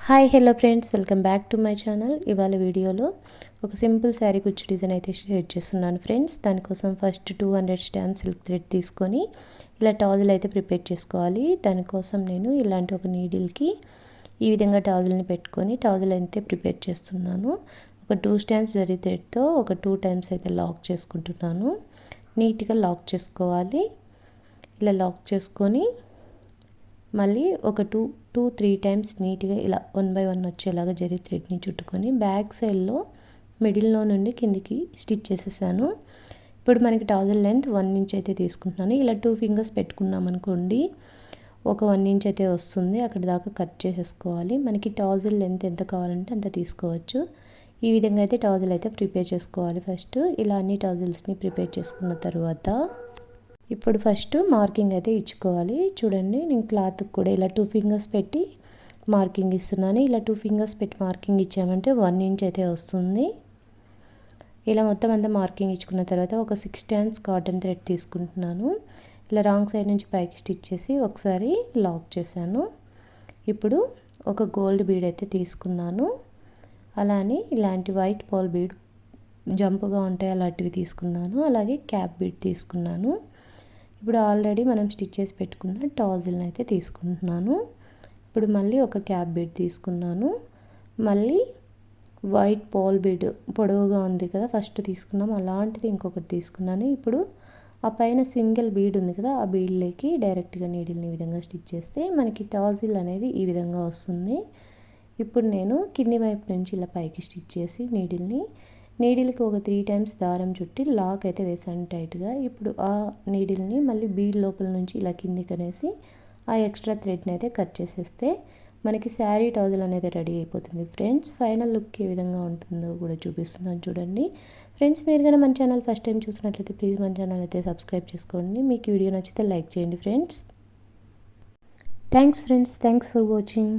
Hi hello friends, welcome back to my channel. ఇవాళ వీడియోలో ఒక సింపుల్ శారీ కుచ్చు డిజైన్ అయితే షేర్ చేస్తున్నాను ఫ్రెండ్స్. దానికోసం ఫస్ట్ 200 స్టాండ్ సిల్క్ థ్రెడ్ తీసుకొని ఇలా టాజిల్ అయితే ప్రిపేర్ చేసుకోవాలి. దానికోసం నేను ఇలాంటి ఒక నీడిల్కి ఈ విధంగా టాజిల్ని పెట్టుకొని టాజిల్ అయితే ప్రిపేర్ చేస్తున్నాను. ఒక 2 స్టాండ్స్ జరీ థ్రెడ్తో ఒక 2 టైమ్స్ అయితే లాక్ చేసుకుంటున్నాను. నీట్గా లాక్ చేసుకోవాలి. ఇలా లాక్ చేసుకొని మళ్ళీ ఒక 2-3 టైమ్స్ నీట్గా ఇలా 1 బై 1 వచ్చేలాగా జరీ థ్రెడ్ని చుట్టుకొని బ్యాక్ సైడ్లో మిడిల్లో నుండి కిందికి స్టిచ్ చేసేసాను. ఇప్పుడు మనకి టాజిల్ లెంత్ 1 ఇంచ్ అయితే తీసుకుంటున్నాను. ఇలా 2 ఫింగర్స్ పెట్టుకున్నాం అనుకోండి, ఒక 1 ఇంచ్ అయితే వస్తుంది. అక్కడ దాకా కట్ చేసేసుకోవాలి. మనకి టాజిల్ లెంత్ ఎంత కావాలంటే అంత తీసుకోవచ్చు. ఈ విధంగా అయితే టాజిల్ అయితే ప్రిపేర్ చేసుకోవాలి. ఫస్ట్ ఇలా అన్ని టాజిల్స్ని ప్రిపేర్ చేసుకున్న తర్వాత ఇప్పుడు ఫస్ట్ మార్కింగ్ అయితే ఇచ్చుకోవాలి. చూడండి, నేను క్లాత్కి కూడా ఇలా 2 ఫింగర్స్ పెట్టి మార్కింగ్ ఇస్తున్నాను. ఇలా 2 ఫింగర్స్ పెట్టి మార్కింగ్ ఇచ్చామంటే 1 ఇంచ్ అయితే వస్తుంది. ఇలా మొత్తం అంతా మార్కింగ్ ఇచ్చుకున్న తర్వాత ఒక 6 స్టాండ్స్ కాటన్ థ్రెడ్ తీసుకుంటున్నాను. ఇలా రాంగ్ సైడ్ నుంచి పైకి స్టిచ్ చేసి ఒకసారి లాక్ చేశాను. ఇప్పుడు ఒక గోల్డ్ బీడ్ అయితే తీసుకున్నాను. అలానే ఇలాంటి వైట్ పాల్ బీడ్ జంపుగా ఉంటాయి అలాంటివి తీసుకున్నాను. అలాగే క్యాప్ బీడ్ తీసుకున్నాను. ఇప్పుడు ఆల్రెడీ మనం స్టిచ్ చేసి పెట్టుకున్న టాజిల్ని అయితే తీసుకుంటున్నాను. ఇప్పుడు మళ్ళీ ఒక క్యాప్ బీడ్ తీసుకున్నాను. మళ్ళీ వైట్ పాల్ బీడ్ పొడవుగా ఉంది కదా, ఫస్ట్ తీసుకున్నాం, అలాంటిది ఇంకొకటి తీసుకున్నాను. ఇప్పుడు ఆ పైన సింగిల్ బీడ్ ఉంది కదా, ఆ బీడ్లోకి డైరెక్ట్గా నీడిల్ని ఈ విధంగా స్టిచ్ చేస్తే మనకి టాజిల్ అనేది ఈ విధంగా వస్తుంది. ఇప్పుడు నేను కింది వైపు నుంచి ఇలా పైకి స్టిచ్ చేసి నీడిల్కి ఒక 3 టైమ్స్ దారం చుట్టి లాక్ అయితే వేసాను టైట్గా. ఇప్పుడు ఆ నీడిల్ని మళ్ళీ బీడ్ లోపల నుంచి ఇలా కిందికి అనేసి ఆ ఎక్స్ట్రా థ్రెడ్ని అయితే కట్ చేసేస్తే మనకి శారీ టాజిల్ అనేది రెడీ అయిపోతుంది ఫ్రెండ్స్. ఫైనల్ లుక్ ఏ విధంగా ఉంటుందో కూడా చూపిస్తున్నాను చూడండి ఫ్రెండ్స్. మీరు కానీ మన ఛానల్ ఫస్ట్ టైం చూసినట్లయితే ప్లీజ్ మన ఛానల్ అయితే సబ్స్క్రైబ్ చేసుకోండి. మీకు వీడియో నచ్చితే లైక్ చేయండి friends. Thanks friends, thanks for watching.